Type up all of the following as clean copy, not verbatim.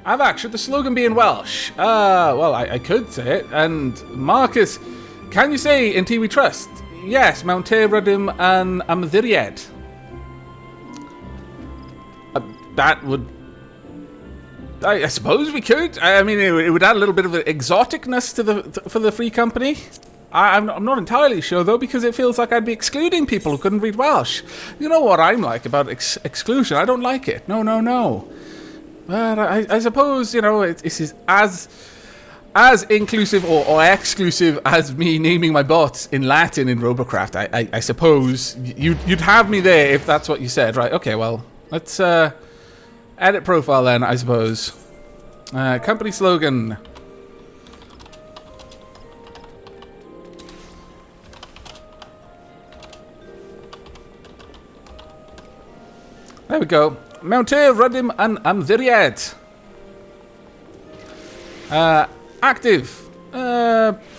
Avak, should the slogan be in Welsh? Well, I could say it. And Marcus, can you say in Tea We Trust? Yes, Mount Rydym and Amddiried. That would... I suppose we could. I mean, it would add a little bit of exoticness to for the free company. I'm not entirely sure, though, because it feels like I'd be excluding people who couldn't read Welsh. You know what I'm like about exclusion. I don't like it. No. But I suppose, you know, it is as inclusive or exclusive as me naming my bots in Latin in Robocraft. I suppose you'd have me there if that's what you said. Right, okay, well, let's edit profile then, I suppose. Company slogan. There we go. Mount Rydym and Amddiried. Active.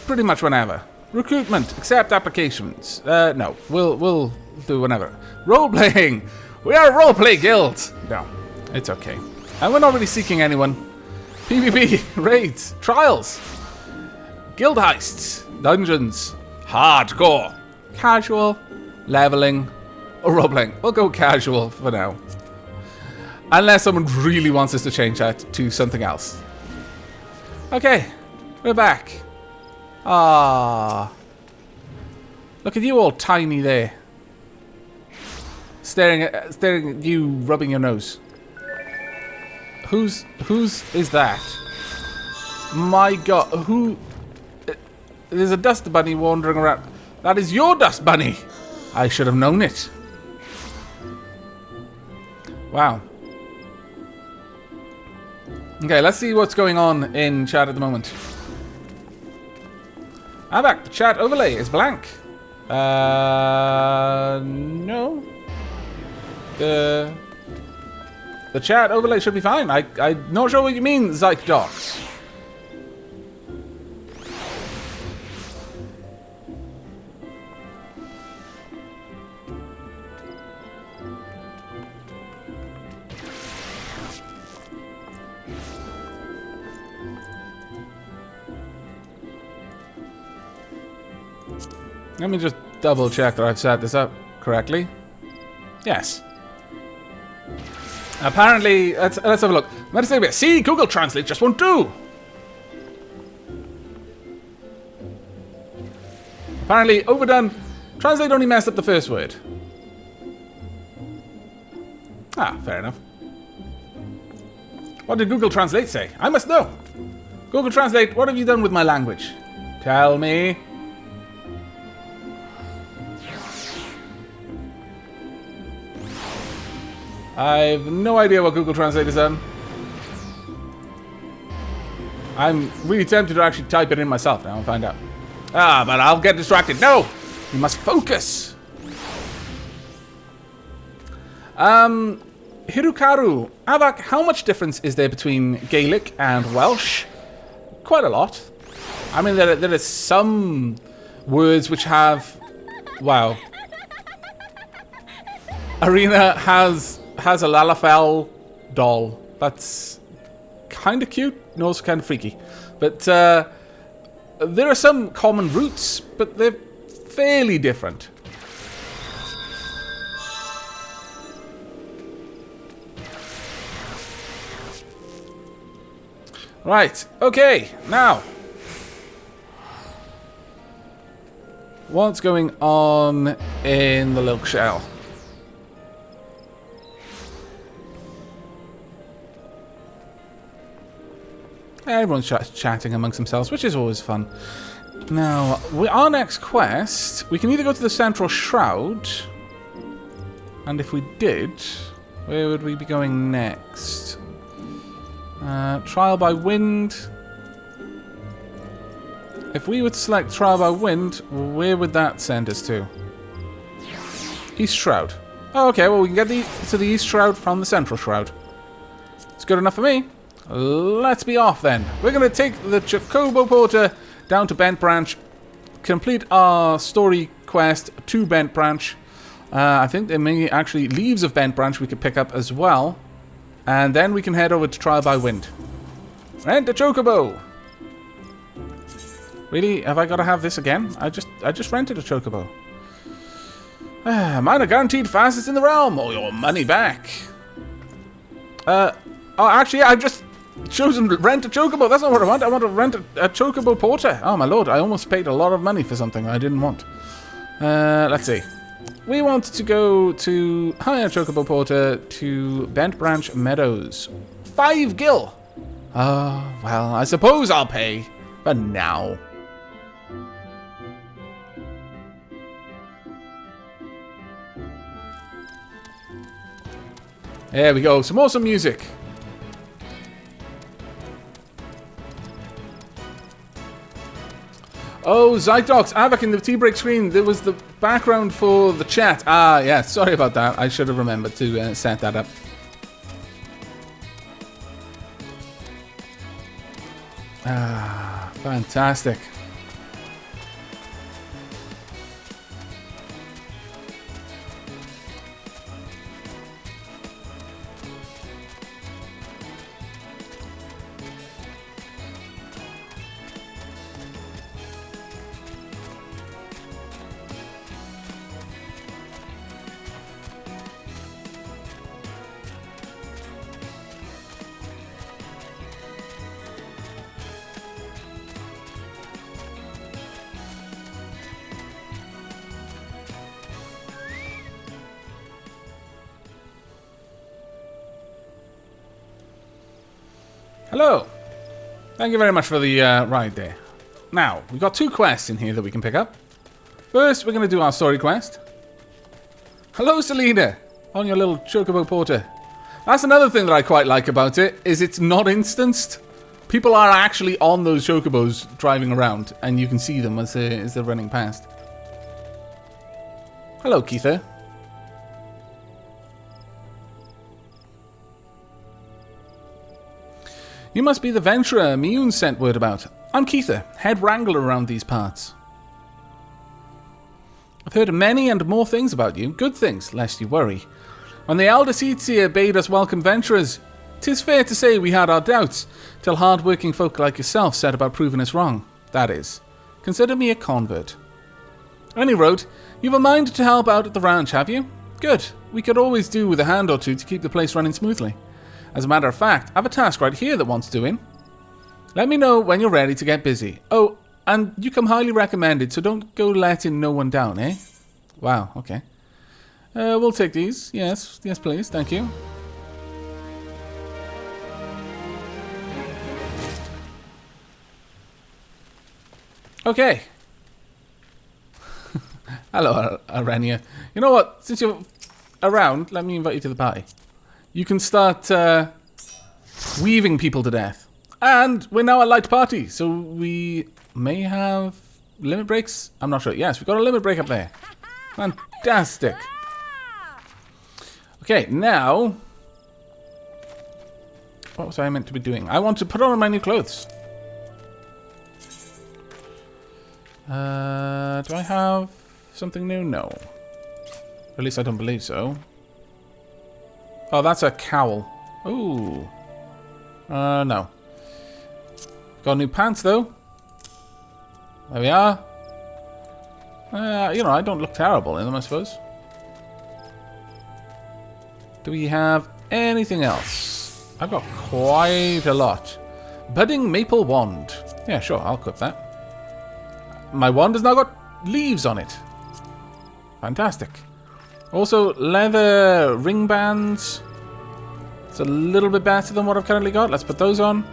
Pretty much whenever. Recruitment. Accept applications. No. We'll do whenever. Role-playing. We are a role-play guild. No. It's okay. And we're not really seeking anyone. PvP. Raids. Trials. Guild heists. Dungeons. Hardcore. Casual. Leveling. Or role-playing. We'll go casual for now. Unless someone really wants us to change that to something else. Okay. We're back. Ah. Look at you all tiny there. Staring at you rubbing your nose. Whose is that? My god, who... There's a dust bunny wandering around. That is your dust bunny! I should have known it. Wow. Okay, let's see what's going on in chat at the moment. Avak, the chat overlay is blank. No. The chat overlay should be fine. I'm not sure what you mean, Zykedox. Let me just double check that I've set this up correctly. Yes. Apparently, let's have a look. See, Google Translate just won't do. Apparently, overdone. Translate only messed up the first word. Ah, fair enough. What did Google Translate say? I must know. Google Translate, what have you done with my language? Tell me. I've no idea what Google Translate has done. I'm really tempted to actually type it in myself now and find out. Ah, but I'll get distracted. No! You must focus. Hirukaru. Avak, how much difference is there between Gaelic and Welsh? Quite a lot. I mean, there are some words which have... Wow. Arena has a Lalafell doll. That's kind of cute and also kind of freaky. But there are some common roots, but they're fairly different. Right, okay, now. What's going on in the Lilk Shell? Everyone's chatting amongst themselves, which is always fun. Now, our next quest, we can either go to the Central Shroud, and if we did, where would we be going next? Trial by Wind. If we would select Trial by Wind, where would that send us to? East Shroud. Oh, okay, well we can get to the East Shroud from the Central Shroud. It's good enough for me. Let's be off then. We're going to take the Chocobo Porter down to Bent Branch, complete our story quest to Bent Branch. I think there may actually leaves of Bent Branch we could pick up as well. And then we can head over to Trial by Wind. Rent a chocobo. Really? Have I got to have this again? I just rented a chocobo. Mine are guaranteed fastest in the realm, or your money back. Oh, actually, I've just chosen rent a chocobo. That's not what I want. I want to rent a chocobo porter. Oh, my lord. I almost paid a lot of money for something I didn't want. Let's see. We want to go to hire chocobo porter to Bent Branch Meadows. 5 gil. Oh, well, I suppose I'll pay. But now. There we go. Some awesome music. Oh, Zytox, back in the tea break screen, there was the background for the chat. Ah, yeah, sorry about that. I should have remembered to set that up. Ah, fantastic. Hello. Thank you very much for the ride there. Now, we've got 2 quests in here that we can pick up. First, we're going to do our story quest. Hello, Selena. On your little chocobo porter. That's another thing that I quite like about it, is it's not instanced. People are actually on those chocobos driving around, and you can see them as they're running past. Hello, Keitha. You must be the venturer Miyun sent word about. I'm Keitha, head wrangler around these parts. I've heard many and more things about you, good things, lest you worry. When the elder Seetsier bade us welcome venturers, 'tis fair to say we had our doubts, till hard-working folk like yourself set about proving us wrong. That is, consider me a convert. Any road, you've a mind to help out at the ranch, have you? Good, we could always do with a hand or two to keep the place running smoothly. As a matter of fact, I have a task right here that wants doing. Let me know when you're ready to get busy. Oh, and you come highly recommended, so don't go letting no one down, eh? Wow, okay. We'll take these. Yes, yes please, thank you. Okay. Hello, Arenia. You know what? Since you're around, let me invite you to the party. You can start weaving people to death. And we're now a light party, so we may have limit breaks? I'm not sure. Yes, we've got a limit break up there. Fantastic. Okay, now... what was I meant to be doing? I want to put on my new clothes. Do I have something new? No. At least I don't believe so. Oh, that's a cowl. Ooh. No. Got new pants, though. There we are. You know, I don't look terrible in them, I suppose. Do we have anything else? I've got quite a lot. Budding maple wand. Yeah, sure, I'll equip that. My wand has now got leaves on it. Fantastic. Also, leather ring bands. It's a little bit better than what I've currently got. Let's put those on.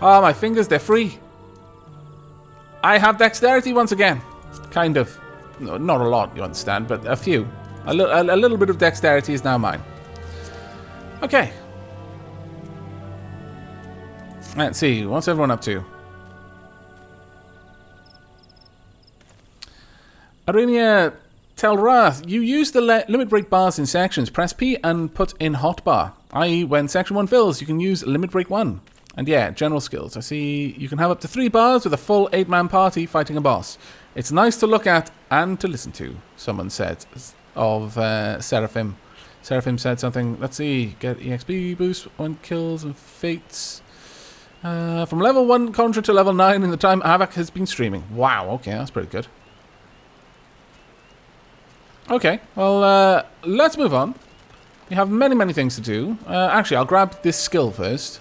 Ah, my fingers, they're free. I have dexterity once again. Kind of. No, not a lot, you understand, but a few. A little bit of dexterity is now mine. Okay. Let's see, what's everyone up to? Arenia Telrath, you use the limit break bars in sections. Press P and put in hotbar. I.e., when section 1 fills, you can use limit break 1. And yeah, general skills. I see you can have up to 3 bars with a full 8-man party fighting a boss. It's nice to look at and to listen to, someone said of Seraphim. Seraphim said something. Let's see. Get EXP boost, 1 kills and fates. From level 1 Contra to level 9 in the time Havoc has been streaming. Wow, okay, that's pretty good. Okay, well, let's move on. We have many, many things to do. Actually, I'll grab this skill first.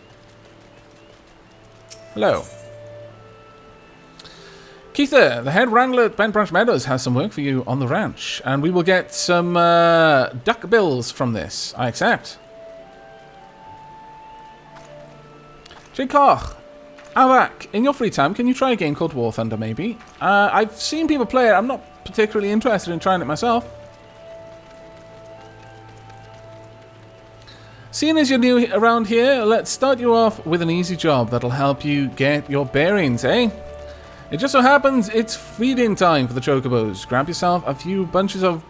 Hello. Keitha, the head wrangler at Bent Branch Meadows, has some work for you on the ranch. And we will get some duck bills from this. I accept. J. Koch, Avak, in your free time, can you try a game called War Thunder, maybe? I've seen people play it. I'm not particularly interested in trying it myself. Seeing as you're new around here, let's start you off with an easy job that'll help you get your bearings, eh? It just so happens it's feeding time for the chocobos. Grab yourself a few bunches of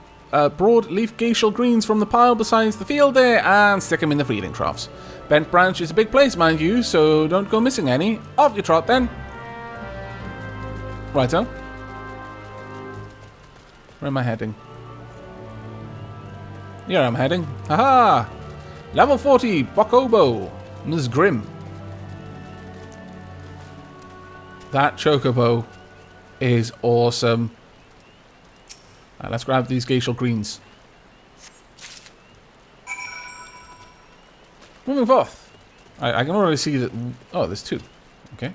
broad-leaf glacial greens from the pile beside the field there and stick them in the feeding troughs. Bent Branch is a big place, mind you, so don't go missing any. Off you trot, then. Righto. Where am I heading? Here I'm heading. Haha! Level 40, Bokobo, Ms. Grimm. That chocobo is awesome. Right, let's grab these glacial greens. Moving forth. I can already see that... Oh, there's two. Okay.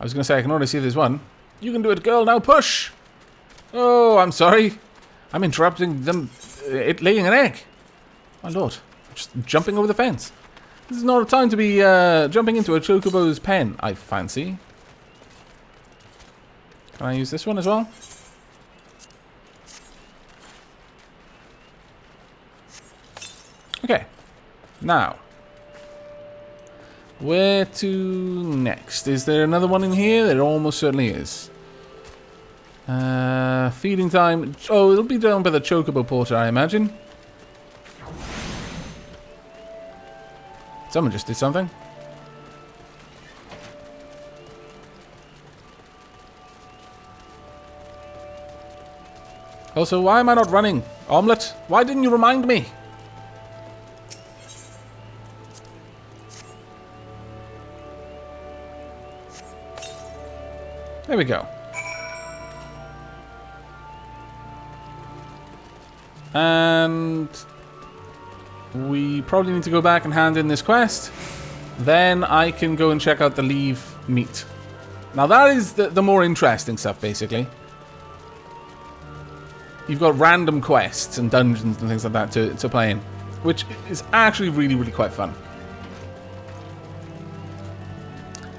I was going to say I can already see there's one. You can do it, girl. Now push. Oh, I'm sorry. I'm interrupting them. It laying an egg. My lord. Just jumping over the fence. This is not a time to be jumping into a chocobo's pen, I fancy. Can I use this one as well? Okay. Now. Where to next? Is there another one in here? There almost certainly is. Feeding time. Oh, it'll be done by the chocobo porter, I imagine. Someone just did something. Also, why am I not running? Omelette, why didn't you remind me? There we go. And we probably need to go back and hand in this quest. Then I can go and check out the leave meat. Now that is the more interesting stuff, basically. You've got random quests and dungeons and things like that to play in, which is actually really, really quite fun.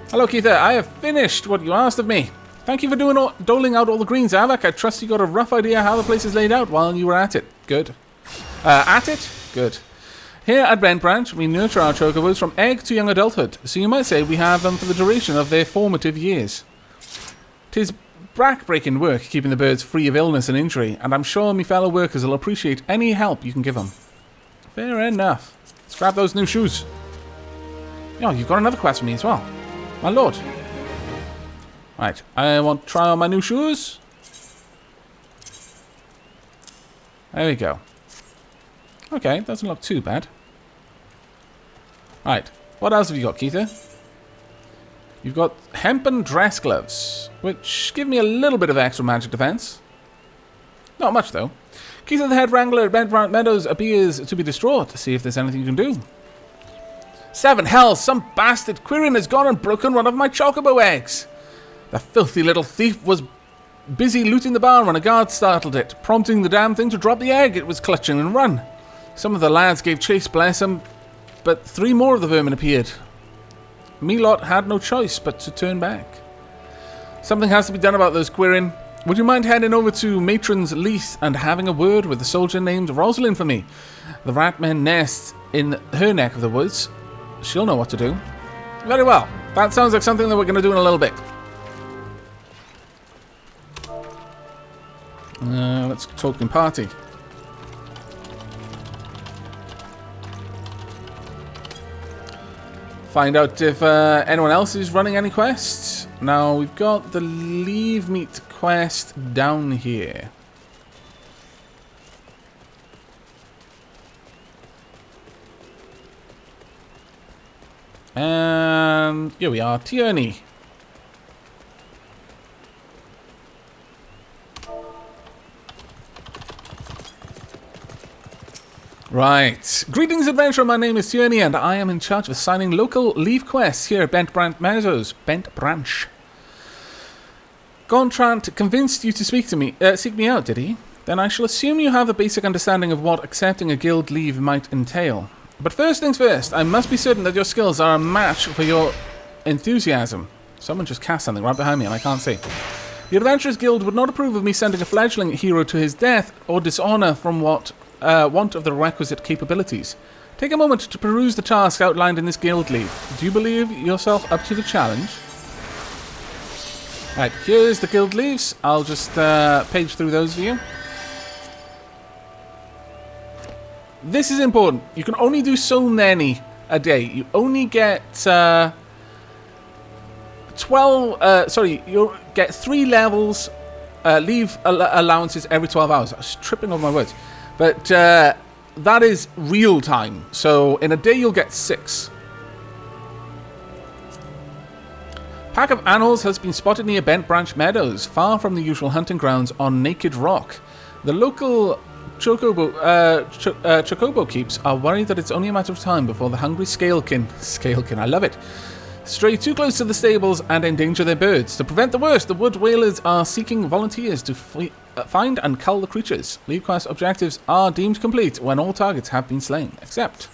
Hello, Keitha. I have finished what you asked of me. Thank you for doling out all the greens, Avak. I trust you got a rough idea how the place is laid out while you were at it. Good. At it? Good. Here at Bent Branch, we nurture our chocobos from egg to young adulthood, so you might say we have them for the duration of their formative years. 'Tis back-breaking work keeping the birds free of illness and injury, and I'm sure me fellow workers will appreciate any help you can give them. Fair enough. Let's grab those new shoes. Oh, you've got another quest for me as well. My lord. Right, I want to try on my new shoes. There we go. Okay, doesn't look too bad. Right, what else have you got, Keitha? You've got hempen dress gloves, which give me a little bit of extra magic defense. Not much, though. Keitha, the head wrangler at Bent Branch Meadows, appears to be distraught to see if there's anything you can do. 7 hells! Some bastard Quirin has gone and broken one of my chocobo eggs! The filthy little thief was busy looting the barn when a guard startled it, prompting the damn thing to drop the egg it was clutching and run. Some of the lads gave chase, bless them, but 3 more of the vermin appeared. Me lot had no choice but to turn back. Something has to be done about those Quirin. Would you mind heading over to Matron's Lease and having a word with a soldier named Rosalind for me? The ratmen nest in her neck of the woods. She'll know what to do. Very well. That sounds like something that we're going to do in a little bit. Let's talk in party. Find out if anyone else is running any quests. Now, we've got the Leave Meat quest down here. And And here we are, Tierney. Right. Greetings, adventurer. My name is Tierney, and I am in charge of assigning local leave quests here at Bent Meadows. Bent Branch. Gontran convinced you to seek me out, did he? Then I shall assume you have a basic understanding of what accepting a guild leave might entail. But first things first, I must be certain that your skills are a match for your enthusiasm. Someone just cast something right behind me, and I can't see. The Adventurers Guild would not approve of me sending a fledgling hero to his death or dishonor from want of the requisite capabilities. Take a moment to peruse the tasks outlined in this guild leave. Do you believe yourself up to the challenge? Right, here's the guild leaves. I'll just page through those for you. This is important. You can only do so many a day. You only get 12. You'll get 3 levels leave allowances every 12 hours. I was tripping over my words. But that is real time. So in a day you'll get 6. Pack of animals has been spotted near Bent Branch Meadows, far from the usual hunting grounds on Naked Rock. The local Chocobo keeps are worried that it's only a matter of time before the hungry Scalekin, I love it, stray too close to the stables and endanger their birds. To prevent the worst, the Wood Whalers are seeking volunteers to find and cull the creatures. Leave quest objectives are deemed complete when all targets have been slain, except...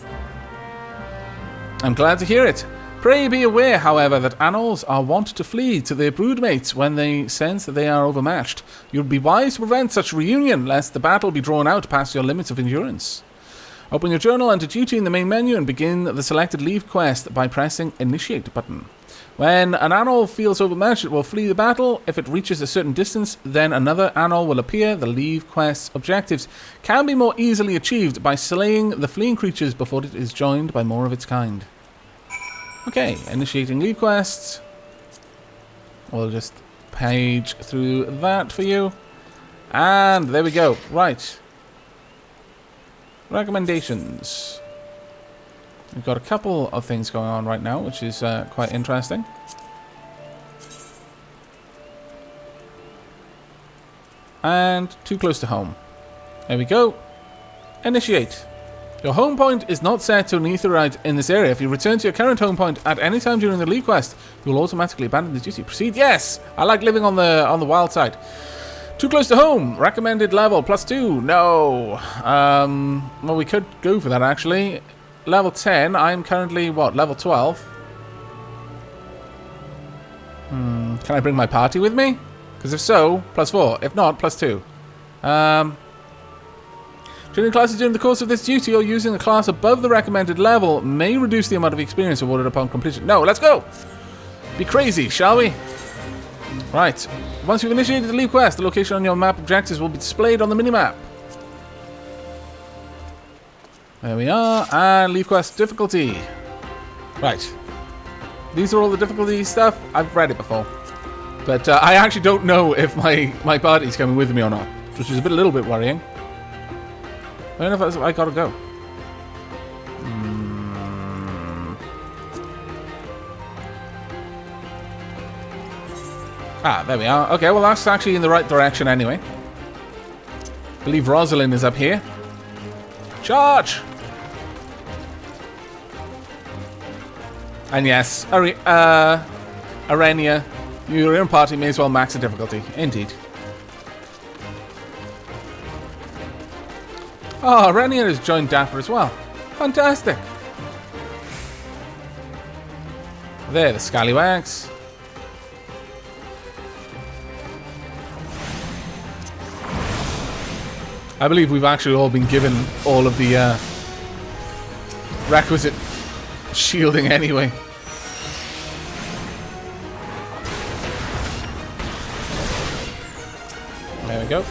I'm glad to hear it. Pray be aware, however, that animals are wont to flee to their broodmates when they sense that they are overmatched. You'd be wise to prevent such reunion, lest the battle be drawn out past your limits of endurance. Open your journal, enter duty in the main menu, and begin the selected leave quest by pressing Initiate button. When an animal feels overmatched, it will flee the battle. If it reaches a certain distance, then another animal will appear. The leave quest's objectives can be more easily achieved by slaying the fleeing creatures before it is joined by more of its kind. Okay, initiating leave quests. We'll just page through that for you. And there we go. Right. Recommendations. We've got a couple of things going on right now, which is quite interesting. And too close to home. There we go. Initiate. Your home point is not set to an aetherite in this area. If you return to your current home point at any time during the leave quest, you will automatically abandon the duty. Proceed. Yes! I like living on the wild side. Too close to home. Recommended level +2. No. Well, we could go for that, actually. Level 10. I'm currently, what, level 12? Can I bring my party with me? Because if so, +4. If not, +2. Changing classes during the course of this duty or using a class above the recommended level may reduce the amount of experience awarded upon completion. No, let's go! Be crazy, shall we? Right. Once you've initiated the leave quest, the location on your map objectives will be displayed on the minimap. There we are. And leave quest difficulty. Right. These are all the difficulty stuff. I've read it before. But I actually don't know if my party's coming with me or not, which is a little bit worrying. I don't know if I gotta go. Ah, there we are. Okay, well that's actually in the right direction anyway. I believe Rosalind is up here. Charge! And yes, Arenia, your own party may as well max the difficulty. Indeed. Oh, Arenia has joined Dapper as well. Fantastic. There, the scallywags. I believe we've actually all been given all of the requisite shielding anyway. There we go.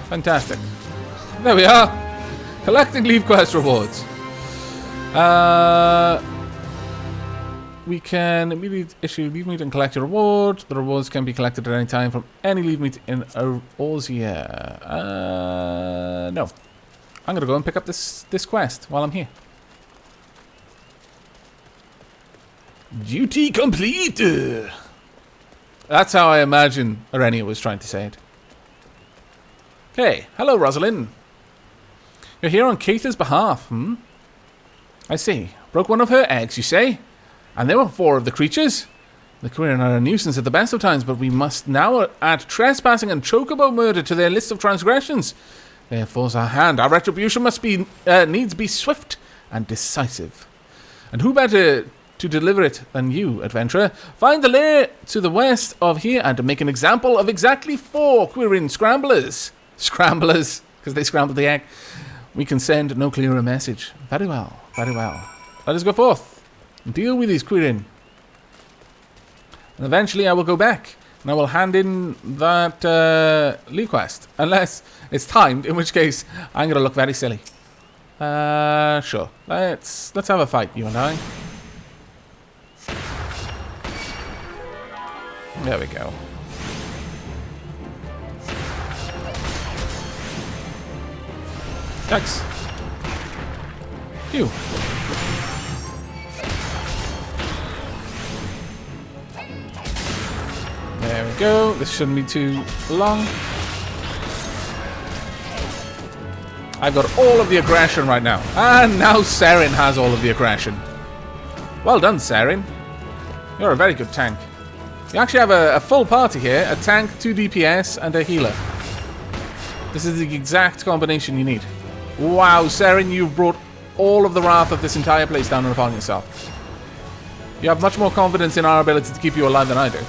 Fantastic. There we are. Collecting leave quest rewards. We can immediately issue leave meat and collect a reward. The rewards can be collected at any time from any leave meat in Orzia. No. I'm going to go and pick up this quest while I'm here. Duty complete! That's how I imagine Arenia was trying to say it. Okay, hello Rosalind. You're here on Keitha's behalf, I see. Broke one of her eggs, you say? And there were 4 of the creatures? The Quirin are a nuisance at the best of times, but we must now add trespassing and chocobo murder to their list of transgressions. There falls our hand. Our retribution must be needs be swift and decisive. And who better to deliver it than you, adventurer? Find the lair to the west of here and to make an example of exactly 4 Quirin scramblers. Scramblers, because they scrambled the egg. We can send no clearer message. Very well, very well. Let us go forth and deal with these Quirin. And eventually I will go back and I will hand in that lead quest. Unless it's timed, in which case I'm going to look very silly. Sure. Let's have a fight, you and I. There we go. Thanks. Phew. There we go. This shouldn't be too long. I've got all of the aggression right now. And now Seren has all of the aggression. Well done, Seren. You're a very good tank. You actually have a full party here. A tank, 2 DPS, and a healer. This is the exact combination you need. Wow, Seren, you've brought all of the wrath of this entire place down upon yourself. You have much more confidence in our ability to keep you alive than I do.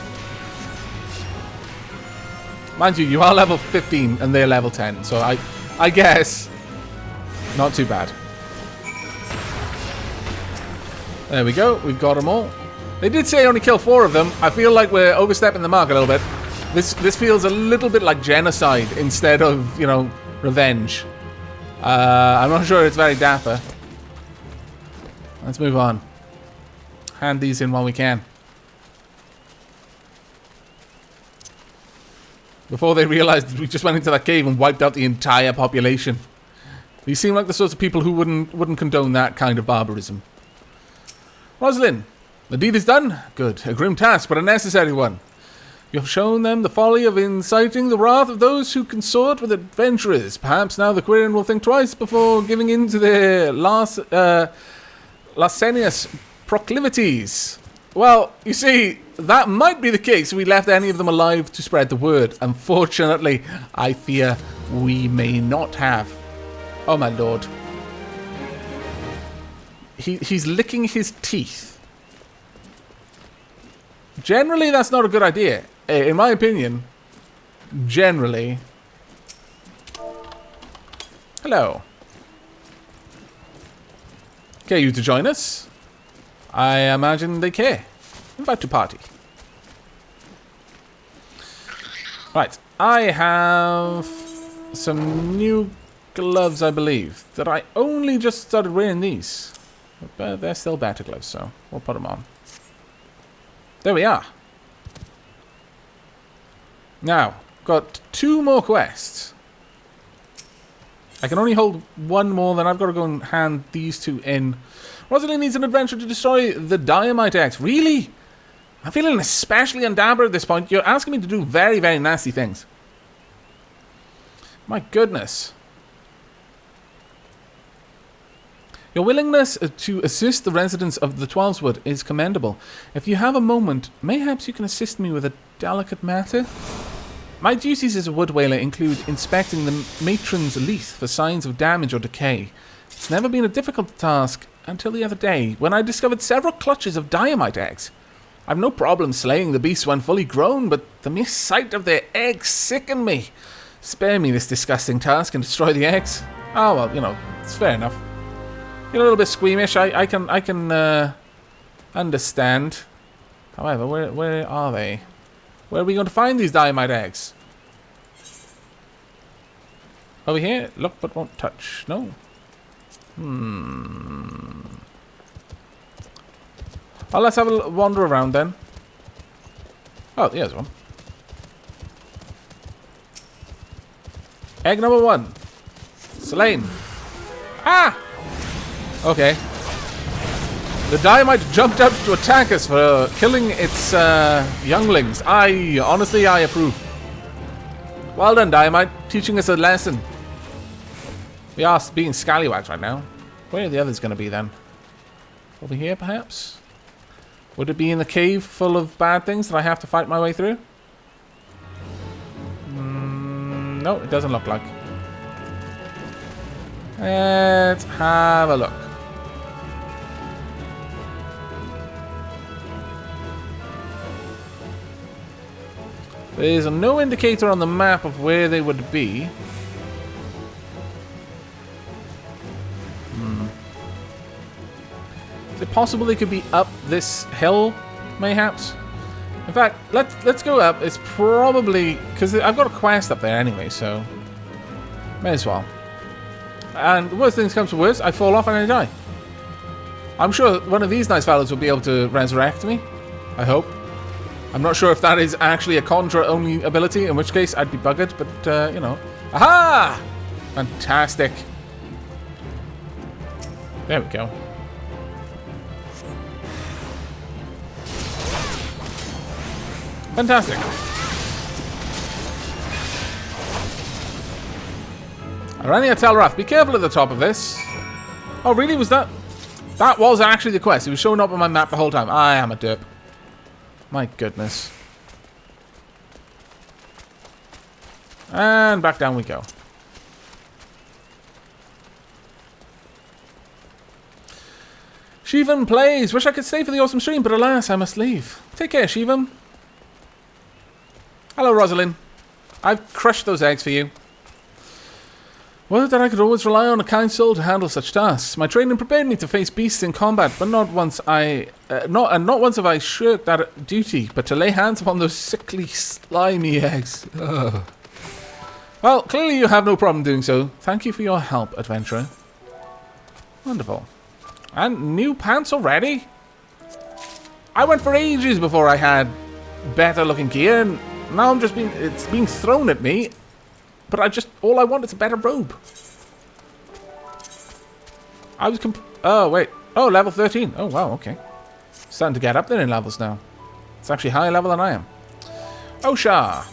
Mind you, you are level 15 and they're level 10, so I guess not too bad. There we go, we've got them all. They did say only kill 4 of them. I feel like we're overstepping the mark a little bit. This feels a little bit like genocide instead of, you know, revenge. I'm not sure it's very dapper. Let's move on. Hand these in while we can. Before they realized we just went into that cave and wiped out the entire population. These seem like the sorts of people who wouldn't condone that kind of barbarism. Rosalind, the deed is done. Good. A grim task, but a necessary one. You have shown them the folly of inciting the wrath of those who consort with adventurers. Perhaps now the Quirin will think twice before giving in to their lascivious proclivities. Well, you see, that might be the case if we left any of them alive to spread the word. Unfortunately, I fear we may not have. Oh my lord. He's licking his teeth. Generally, that's not a good idea. In my opinion, generally. Hello. Care you to join us? I imagine they care. Invite to party. Right, I have some new gloves, I believe, that I only just started wearing these. But they're still better gloves, so we'll put them on. There we are. Now, got 2 more quests. I can only hold 1 more, then I've got to go and hand these 2 in. Rosalind needs an adventure to destroy the Diamite X. Really? I'm feeling especially undapper at this point. You're asking me to do very, very nasty things. My goodness. Your willingness to assist the residents of the Twelveswood is commendable. If you have a moment, mayhaps you can assist me with a delicate matter? My duties as a wood whaler include inspecting the matron's leaf for signs of damage or decay. It's never been a difficult task until the other day, when I discovered several clutches of diamite eggs. I've no problem slaying the beasts when fully grown, but the mere sight of their eggs sicken me. Spare me this disgusting task and destroy the eggs. Oh, well, you know, it's fair enough. You're a little bit squeamish, I can understand. However, where are they? Where are we going to find these diamite eggs? Over here? Look but won't touch. No? Well, let's have a wander around then. Oh, here's one. Egg number 1. Slain. Ah! Okay. The Diamite jumped out to attack us for killing its younglings. Honestly, I approve. Well done, Diamite, teaching us a lesson. We are being scallywags right now. Where are the others going to be then? Over here, perhaps? Would it be in the cave full of bad things that I have to fight my way through? No, it doesn't look like. Let's have a look. There's no indicator on the map of where they would be. Is it possible they could be up this hill, mayhaps? In fact, let's go up. It's probably because I've got a quest up there anyway, so may as well. And the worst things come to worst, I fall off and I die. I'm sure one of these nice fellows will be able to resurrect me. I hope. I'm not sure if that is actually a Conjure-only ability, in which case I'd be buggered, but, you know. Aha! Fantastic. There we go. Fantastic. Arania Telrath, be careful at the top of this. Oh, really? Was that... That was actually the quest. It was showing up on my map the whole time. I am a derp. My goodness. And back down we go. Shivam plays. Wish I could stay for the awesome stream, but alas, I must leave. Take care, Shivam. Hello, Rosalind. I've crushed those eggs for you. Well, that I could always rely on a kind soul to handle such tasks. My training prepared me to face beasts in combat, but not once not once have I shirked that duty, but to lay hands upon those sickly, slimy eggs. Ugh. Well, clearly you have no problem doing so. Thank you for your help, adventurer. Wonderful. And new pants already? I went for ages before I had better looking gear, and now it's being thrown at me. But all I want is a better robe. Oh, wait. Oh, level 13. Oh, wow, okay. Starting to get up there in levels now. It's actually higher level than I am. Osha.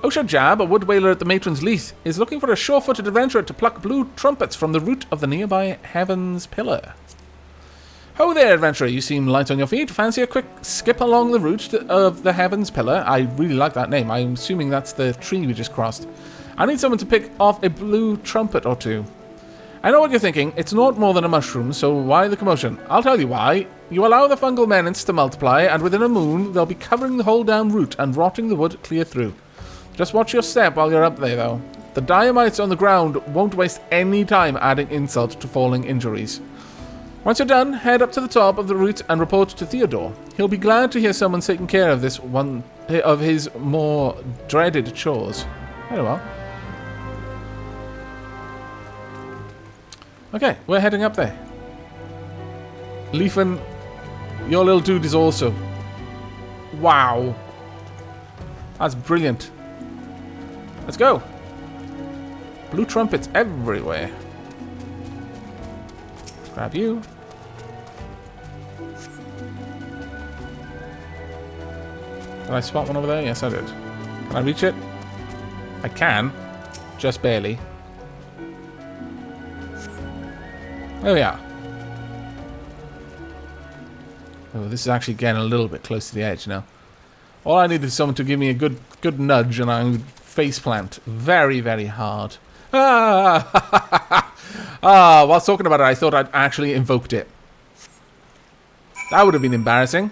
Osha Jab, a wood whaler at the Matron's Leith, is looking for a sure-footed adventurer to pluck blue trumpets from the root of the nearby Heaven's Pillar. Ho there, adventurer. You seem light on your feet. Fancy a quick skip along the route of the Heaven's Pillar? I really like that name. I'm assuming that's the tree we just crossed. I need someone to pick off a blue trumpet or two. I know what you're thinking. It's not more than a mushroom, so why the commotion? I'll tell you why. You allow the fungal menace to multiply, and within a moon, they'll be covering the whole damn route and rotting the wood clear through. Just watch your step while you're up there, though. The Diamites on the ground won't waste any time adding insult to falling injuries. Once you're done, head up to the top of the route and report to Theodore. He'll be glad to hear someone's taking care of this one of his more dreaded chores. Very well. Okay, we're heading up there. Leafin, your little dude is also... Wow. That's brilliant. Let's go. Blue trumpets everywhere. Grab you. Did I spot one over there? Yes, I did. Can I reach it? I can. Just barely. There we are. Oh, this is actually getting a little bit close to the edge now. All I need is someone to give me a good nudge and I would face plant very, very hard. Ah! While talking about it, I thought I'd actually invoked it. That would have been embarrassing.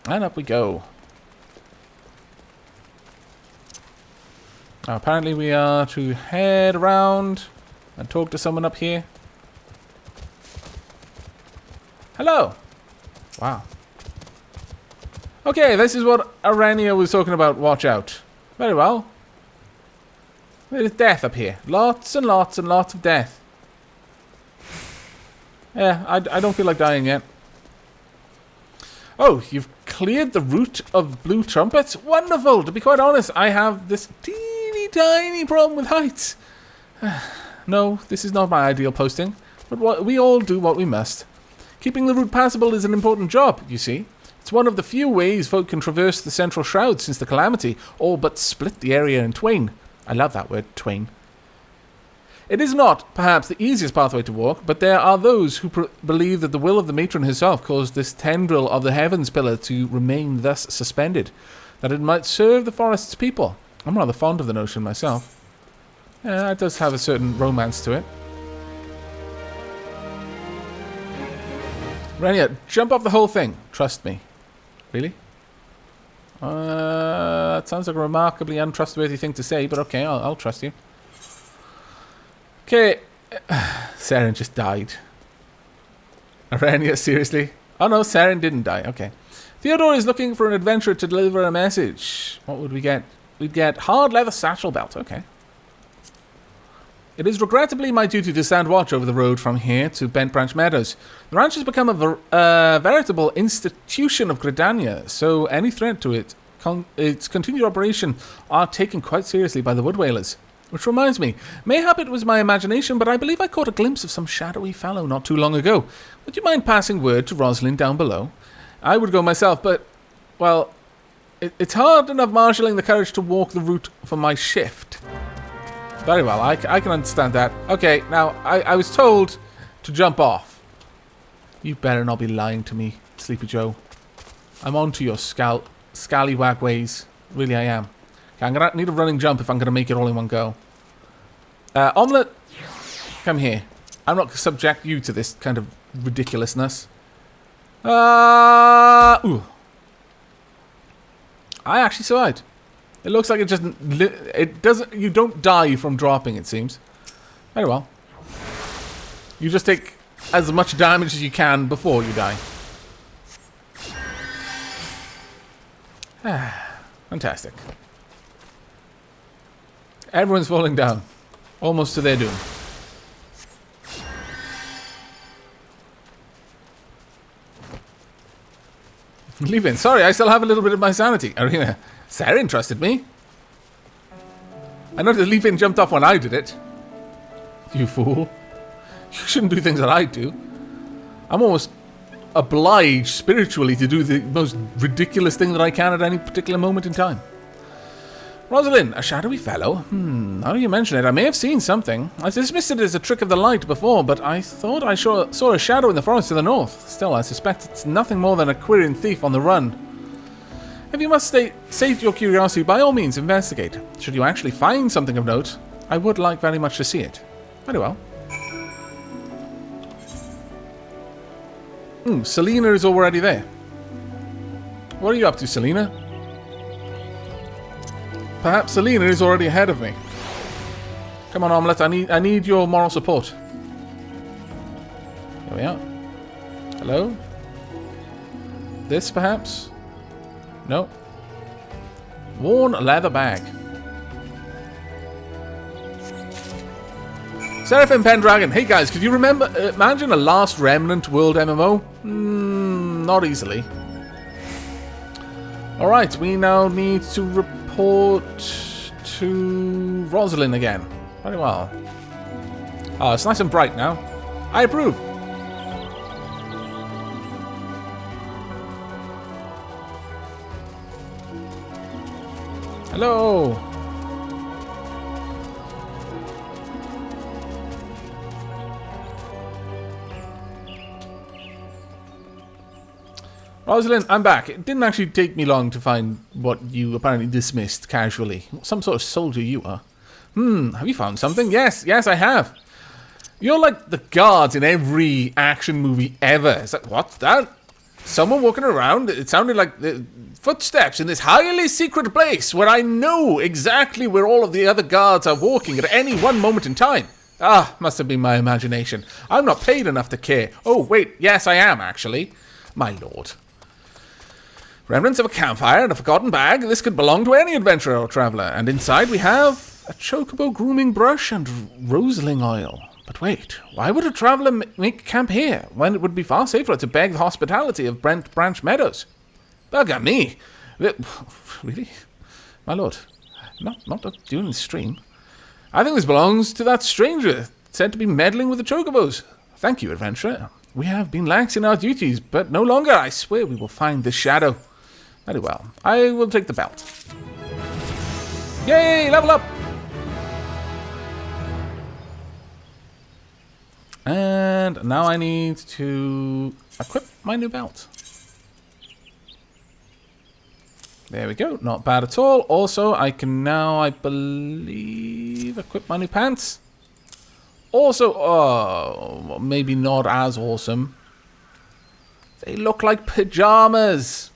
And up we go. Now, apparently we are to head around and talk to someone up here. Hello. Wow. Okay, this is what Arania was talking about. Watch out. Very well. There's death up here. Lots and lots and lots of death. Yeah, I don't feel like dying yet. Oh, you've cleared the route of blue trumpets? Wonderful! To be quite honest, I have this teeny tiny problem with heights. No, this is not my ideal posting, but we all do what we must. Keeping the route passable is an important job, you see. It's one of the few ways folk can traverse the central shroud since the calamity all but split the area in twain. I love that word, twain. It is not, perhaps, the easiest pathway to walk, but there are those who believe that the will of the matron herself caused this tendril of the heavens pillar to remain thus suspended, that it might serve the forest's people. I'm rather fond of the notion myself. Yeah, it does have a certain romance to it. Renia, jump off the whole thing. Trust me. Really? That sounds like a remarkably untrustworthy thing to say, but okay, I'll trust you. Okay. Saren just died. Renia, seriously? Oh no, Saren didn't die. Okay. Theodore is looking for an adventurer to deliver a message. What would we get? We'd get hard leather satchel belt. Okay. It is regrettably my duty to stand watch over the road from here to Bent Branch Meadows. The ranch has become a veritable institution of Gridania, so any threat to its continued operation are taken quite seriously by the wood whalers. Which reminds me, mayhap it was my imagination, but I believe I caught a glimpse of some shadowy fellow not too long ago. Would you mind passing word to Rosalind down below? I would go myself, but, well, it's hard enough marshalling the courage to walk the route for my shift. Very well, I can understand that. Okay, now, I was told to jump off. You better not be lying to me, Sleepy Joe. I'm on to your scallywag ways. Really, I am. Okay, I'm going to need a running jump if I'm going to make it all in one go. Omelette, come here. I'm not going to subject you to this kind of ridiculousness. Ooh. I actually survived. It looks like it doesn't. You don't die from dropping, it seems. Very well. You just take as much damage as you can before you die. Fantastic. Everyone's falling down. Almost to their doom. Leave in. Sorry, I still have a little bit of my sanity. Arena. Saren trusted me. I noticed Leafin jumped off when I did it. You fool. You shouldn't do things that I do. I'm almost obliged spiritually to do the most ridiculous thing that I can at any particular moment in time. Rosalind, a shadowy fellow? Now you mention it, I may have seen something. I dismissed it as a trick of the light before, but I thought I saw a shadow in the forest to the north. Still, I suspect it's nothing more than a Quirian thief on the run. If you must sate your curiosity, by all means investigate. Should you actually find something of note, I would like very much to see it. Very well. Selena is already there. What are you up to, Selena? Perhaps Selena is already ahead of me. Come on, Omelette, I need your moral support. Here we are. Hello? This, perhaps? No. Worn leather bag. Seraphim Pendragon. Hey guys, could you remember? Imagine a Last Remnant World MMO? Not easily. Alright, we now need to report to Rosalind again. Very well. Oh, it's nice and bright now. I approve. Hello. Rosalind, I'm back. It didn't actually take me long to find what you apparently dismissed casually. Some sort of soldier you are. Have you found something? Yes, I have. You're like the guards in every action movie ever. It's like, what's that? Someone walking around? It sounded like the footsteps in this highly secret place where I know exactly where all of the other guards are walking at any one moment in time. Must have been my imagination. I'm not paid enough to care. Oh, wait, yes, I am, actually. My lord. Remnants of a campfire and a forgotten bag. This could belong to any adventurer or traveller. And inside we have a chocobo grooming brush and roseling oil. But wait, why would a traveller make camp here when it would be far safer to beg the hospitality of Bent Branch Meadows? Bugger me! Really? My lord, not during the stream. I think this belongs to that stranger said to be meddling with the chocobos. Thank you, adventurer. We have been lax in our duties, but no longer. I swear we will find this shadow. Very well. I will take the belt. Yay, level up! And now I need to equip my new belt. There we go. Not bad at all. Also, I can now, I believe, equip my new pants. Also, oh, maybe not as awesome. They look like pajamas.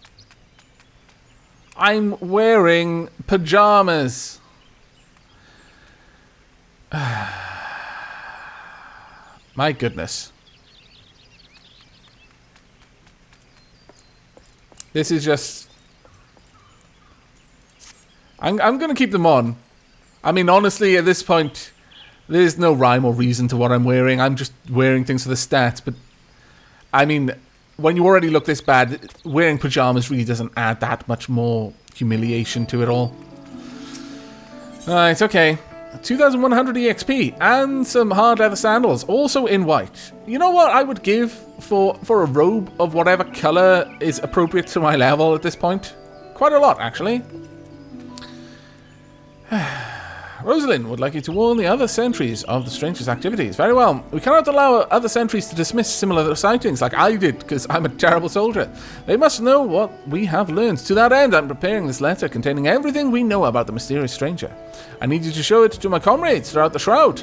I'm wearing pajamas. My goodness. This is just... I'm going to keep them on. I mean, honestly, at this point, there's no rhyme or reason to what I'm wearing. I'm just wearing things for the stats. But, I mean, when you already look this bad, wearing pajamas really doesn't add that much more humiliation to it all. Alright, okay. 2,100 EXP and some hard leather sandals, also in white. You know what I would give for a robe of whatever color is appropriate to my level at this point? Quite a lot, actually. Rosalind would like you to warn the other sentries of the stranger's activities. Very well. We cannot allow other sentries to dismiss similar sightings like I did, because I'm a terrible soldier. They must know what we have learned. To that end, I'm preparing this letter containing everything we know about the mysterious stranger. I need you to show it to my comrades throughout the shroud.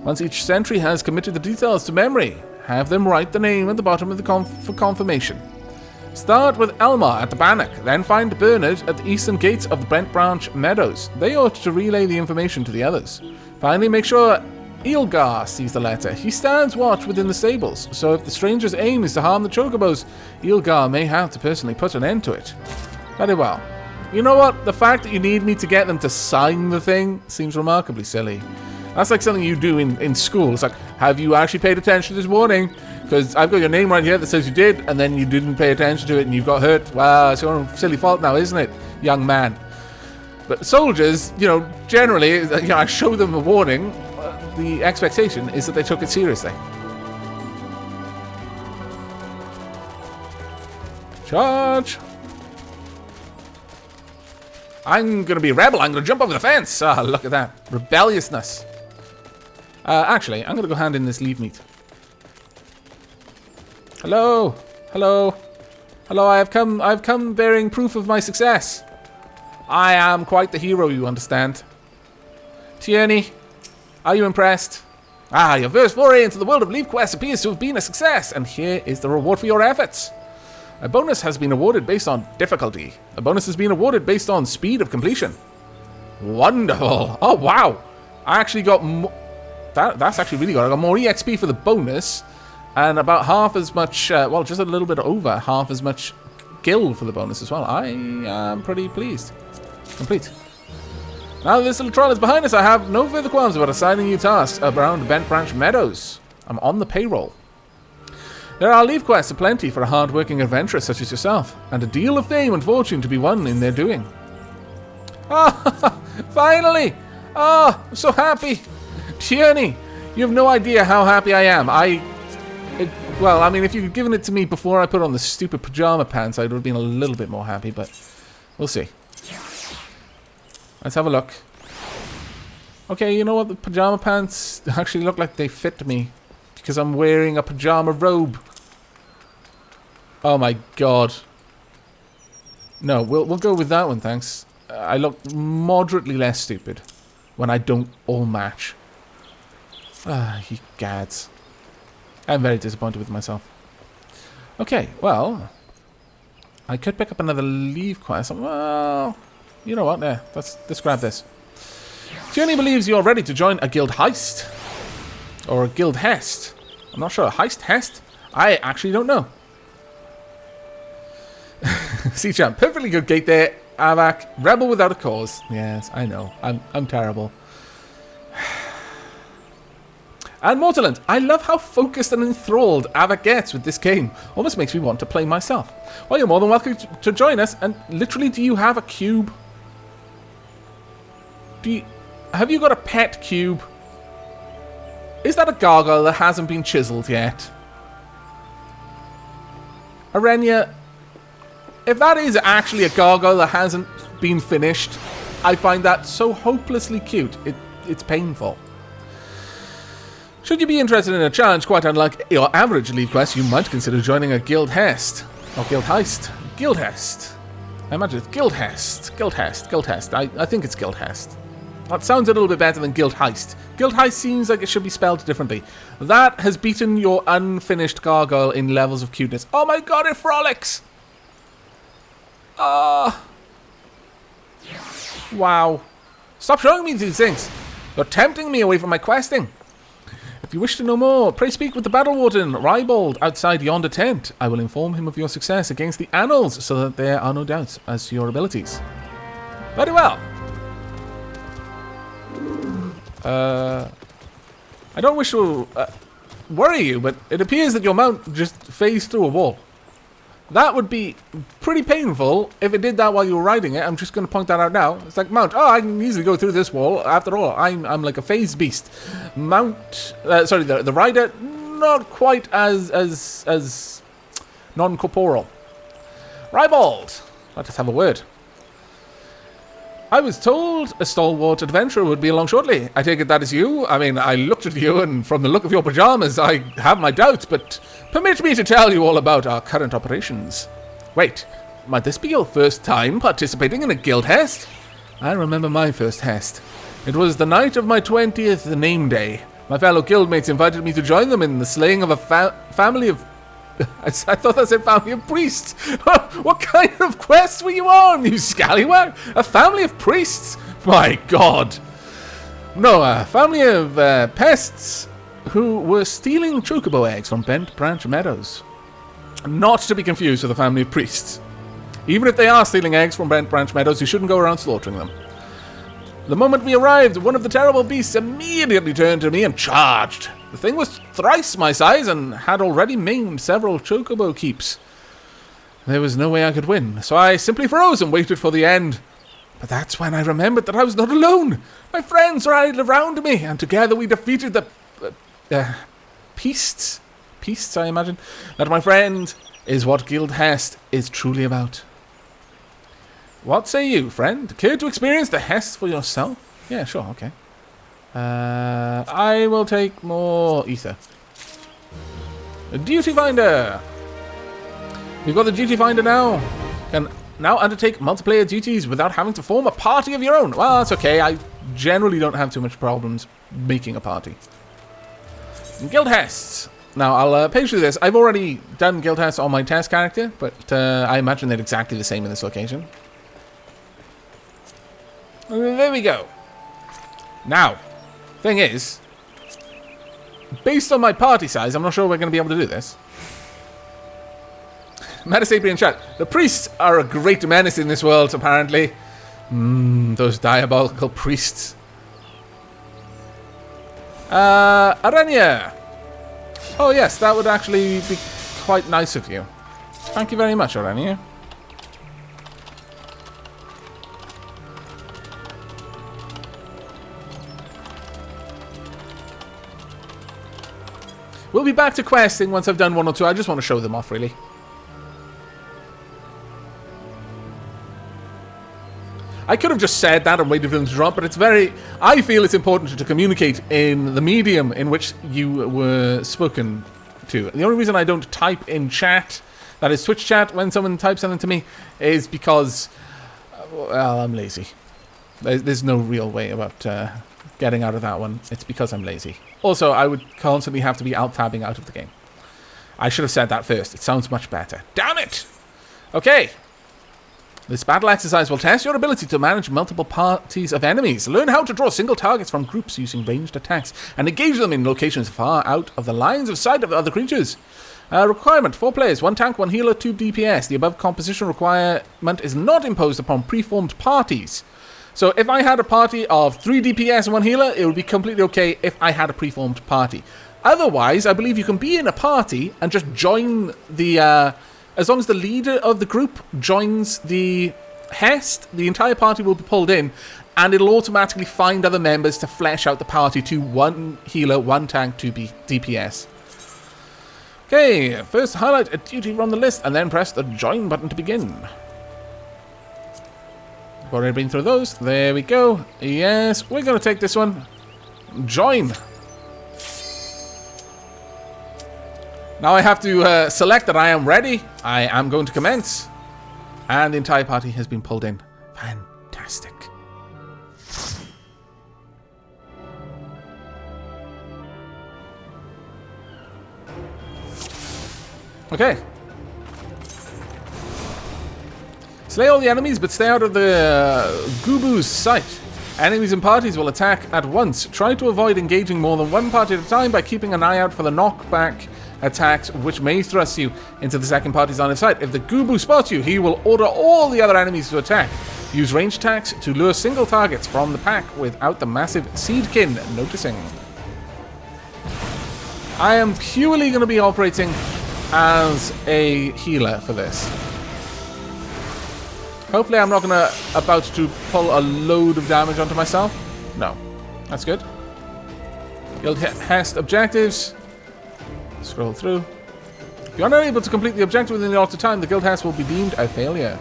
Once each sentry has committed the details to memory, have them write the name at the bottom of the for confirmation. Start with Elmar at the Bannock, then find Bernard at the eastern gates of the Brent Branch Meadows. They ought to relay the information to the others. Finally, make sure Ilgar sees the letter. He stands watch within the stables, so if the stranger's aim is to harm the chocobos, Ilgar may have to personally put an end to it. Very well. You know what? The fact that you need me to get them to sign the thing seems remarkably silly. That's like something you do in school. It's like, have you actually paid attention this morning? Because I've got your name right here that says you did, and then you didn't pay attention to it and you got hurt. Well, it's your own silly fault now, isn't it, young man? But soldiers, you know, generally, you know, I show them a warning. The expectation is that they took it seriously. Charge! I'm going to be a rebel. I'm going to jump over the fence. Ah, look at that. Rebelliousness. Actually, I'm going to go hand in this leave meat. Hello. Hello. Hello, I've come bearing proof of my success. I am quite the hero, you understand. Tierney, are you impressed? Ah, your first foray into the world of Leave Quest appears to have been a success, and here is the reward for your efforts. A bonus has been awarded based on difficulty. A bonus has been awarded based on speed of completion. Wonderful. Oh, wow. I actually got more... That's actually really good. I got more EXP for the bonus, and about half as much... well, just a little bit over half as much guild for the bonus as well. I am pretty pleased. Complete. Now that this little trial is behind us, I have no further qualms about assigning you tasks around Bent Branch Meadows. I'm on the payroll. There are leave quests aplenty for a hard-working adventurer such as yourself, and a deal of fame and fortune to be won in their doing. Ah, finally! Ah, I'm so happy! Tierney, you have no idea how happy I am. Well, I mean, if you'd given it to me before I put on the stupid pajama pants, I would have been a little bit more happy, but we'll see. Let's have a look. Okay, you know what? The pajama pants actually look like they fit me, because I'm wearing a pajama robe. Oh my god. No, we'll go with that one, thanks. I look moderately less stupid when I don't all match. Ah, you gads. I'm very disappointed with myself. Okay, well, I could pick up another leave quest. Well, you know what? There, let's grab this. Tierney believes you're ready to join a guild heist. Or a guild hest. I'm not sure. Heist? Hest? I actually don't know. See, champ. Perfectly good gate there. Avak. Rebel without a cause. Yes, I know. I'm terrible. And Mortaland, I love how focused and enthralled Avak gets with this game. Almost makes me want to play myself. Well, you're more than welcome to join us. And literally, do you have a cube? Do you... have you got a pet cube? Is that a gargoyle that hasn't been chiseled yet? Arenya, if that is actually a gargoyle that hasn't been finished, I find that so hopelessly cute. It's painful. Should you be interested in a challenge quite unlike your average Elite quest, you might consider joining a guild hest. Or guild heist. Guild hest. I imagine it's guild hest. Guild hest. Guild hest. I think it's guild hest. That sounds a little bit better than guild heist. Guild heist seems like it should be spelled differently. That has beaten your unfinished gargoyle in levels of cuteness. Oh my god, it frolics! Ah. Wow. Stop showing me these things. You're tempting me away from my questing. If you wish to know more, pray speak with the Battle Warden, Rybold, outside yonder tent. I will inform him of your success against the Annals, so that there are no doubts as to your abilities. Very well. I don't wish to worry you, but it appears that your mount just phased through a wall. That would be pretty painful if it did that while you were riding it. I'm just going to point that out now. It's like, mount, oh, I can easily go through this wall. After all, I'm like a phased beast. Mount, sorry, the rider, not quite as non-corporeal. Rybold, let us have a word. I was told a stalwart adventurer would be along shortly. I take it that is you? I mean, I looked at you, and from the look of your pajamas, I have my doubts, but permit me to tell you all about our current operations. Wait, might this be your first time participating in a guild hest? I remember my first hest. It was the night of my 20th name day. My fellow guildmates invited me to join them in the slaying of a family of... I thought that said family of priests. What kind of quest were you on, you scallywag? A family of priests? My god. No, a family of pests who were stealing chocobo eggs from Bent Branch Meadows. Not to be confused with a family of priests. Even if they are stealing eggs from Bent Branch Meadows, you shouldn't go around slaughtering them. The moment we arrived, one of the terrible beasts immediately turned to me and charged. The thing was thrice my size and had already maimed several chocobo keeps. There was no way I could win, so I simply froze and waited for the end. But that's when I remembered that I was not alone. My friends rallied around me, and together we defeated the... Peasts? Peasts, I imagine. That, my friend, is what Guild Hest is truly about. What say you, friend? Care to experience the Hest for yourself? Yeah, sure, okay. I will take more ether. A duty finder. We've got the duty finder now. Can now undertake multiplayer duties without having to form a party of your own. Well, that's okay. I generally don't have too much problems making a party. Guild Hests. Now, I'll page through this. I've already done Guild Hests on my test character, but I imagine they're exactly the same in this location. There we go. Now, thing is, based on my party size, I'm not sure we're going to be able to do this. Metasapian chat. The priests are a great menace in this world, apparently. Those diabolical priests. Arenya. Oh yes, that would actually be quite nice of you. Thank you very much, Arenya. We'll be back to questing once I've done one or two. I just want to show them off, really. I could have just said that and waited for them to drop, but it's very... I feel it's important to communicate in the medium in which you were spoken to. The only reason I don't type in chat, that is Twitch chat, when someone types something to me, is because... well, I'm lazy. There's no real way about getting out of that one. It's because I'm lazy. Also, I would constantly have to be alt-tabbing out of the game. I should have said that first. It sounds much better. Damn it! Okay. This battle exercise will test your ability to manage multiple parties of enemies. Learn how to draw single targets from groups using ranged attacks, and engage them in locations far out of the lines of sight of other creatures. Requirement, 4 players, 1 tank, 1 healer, 2 DPS. The above composition requirement is not imposed upon preformed parties. So if I had a party of 3 DPS and 1 healer, it would be completely okay if I had a preformed party. Otherwise, I believe you can be in a party and just join the... as long as the leader of the group joins the Hest, the entire party will be pulled in, and it'll automatically find other members to flesh out the party to 1 healer, 1 tank, 2 DPS. Okay, first highlight a duty from the list, and then press the join button to begin. I've already been through those. There we go. Yes, we're going to take this one. Join. Now I have to select that I am ready. I am going to commence. And the entire party has been pulled in. Fantastic. Okay. Slay all the enemies, but stay out of the Gubu's sight. Enemies and parties will attack at once. Try to avoid engaging more than 1 party at a time by keeping an eye out for the knockback attacks, which may thrust you into the second party's line of sight. If the Gubu spots you, he will order all the other enemies to attack. Use ranged attacks to lure single targets from the pack without the massive Seedkin noticing. I am purely going to be operating as a healer for this. Hopefully I'm not about to pull a load of damage onto myself. No. That's good. Guild Hest objectives. Scroll through. If you're unable to complete the objective within the allotted time, the Guild Hest will be deemed a failure.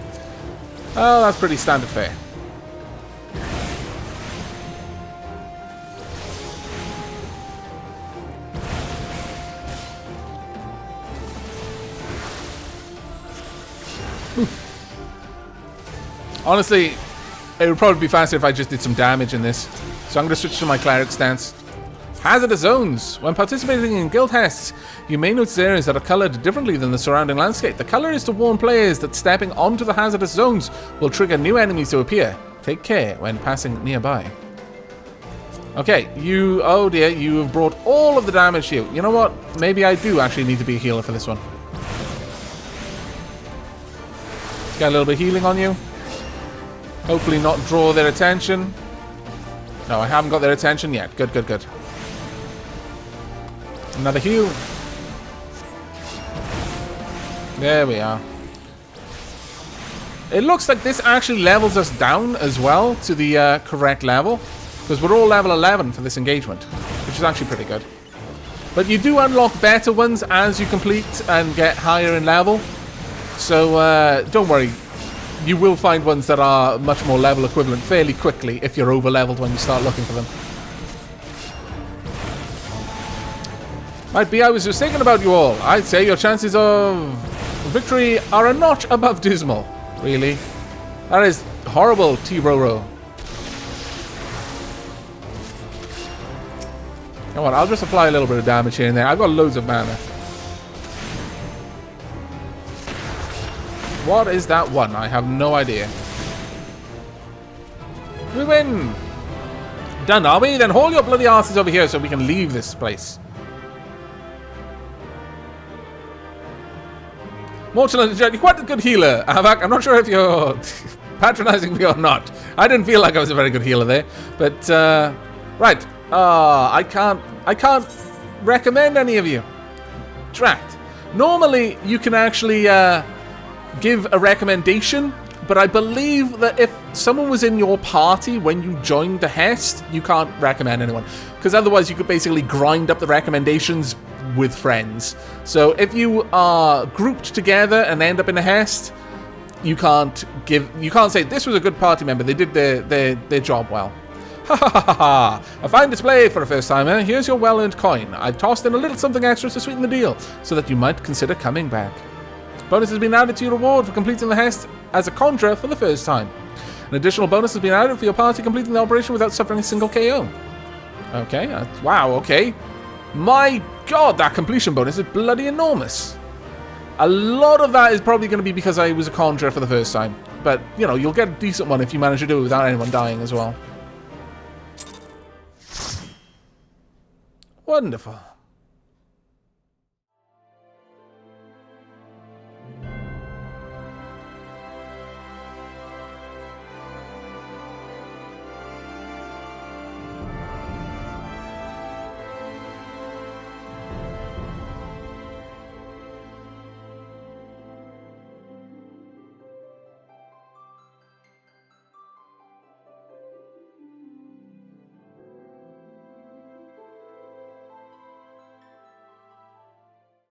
Oh, that's pretty standard fare. Honestly, it would probably be faster if I just did some damage in this. So I'm going to switch to my cleric stance. Hazardous zones. When participating in guild hests, you may notice areas that are colored differently than the surrounding landscape. The color is to warn players that stepping onto the hazardous zones will trigger new enemies to appear. Take care when passing nearby. Okay, oh dear, you have brought all of the damage to you. You know what? Maybe I do actually need to be a healer for this one. Get a little bit of healing on you. Hopefully not draw their attention. No, I haven't got their attention yet. Good, good, good. Another heal. There we are. It looks like this actually levels us down as well to the correct level. Because we're all level 11 for this engagement. Which is actually pretty good. But you do unlock better ones as you complete and get higher in level. So don't worry. You will find ones that are much more level equivalent fairly quickly if you're over leveled when you start looking for them. Might be I was mistaken about you all. I'd say your chances of victory are a notch above dismal. Really? That is horrible, T-Roro. Come on, I'll just apply a little bit of damage here and there. I've got loads of mana. What is that one? I have no idea. We win! Done, are we? Then haul your bloody asses over here so we can leave this place. Mortal, you're quite a good healer, Havak. I'm not sure if you're patronizing me or not. I didn't feel like I was a very good healer there. But, right. I can't recommend any of you. Trapped. Normally, you can actually, give a recommendation, but I believe that if someone was in your party when you joined the Hest, you can't recommend anyone. Because otherwise you could basically grind up the recommendations with friends. So if you are grouped together and end up in a Hest, you can't say, this was a good party member, they did their job well. Ha ha ha ha! A fine display for a first timer. Here's your well-earned coin. I've tossed in a little something extra to sweeten the deal, so that you might consider coming back. Bonus has been added to your reward for completing the Hest as a Contra for the first time. An additional bonus has been added for your party completing the operation without suffering a single KO. Okay, wow, okay. My god, that completion bonus is bloody enormous. A lot of that is probably going to be because I was a Contra for the first time. But, you know, you'll get a decent one if you manage to do it without anyone dying as well. Wonderful.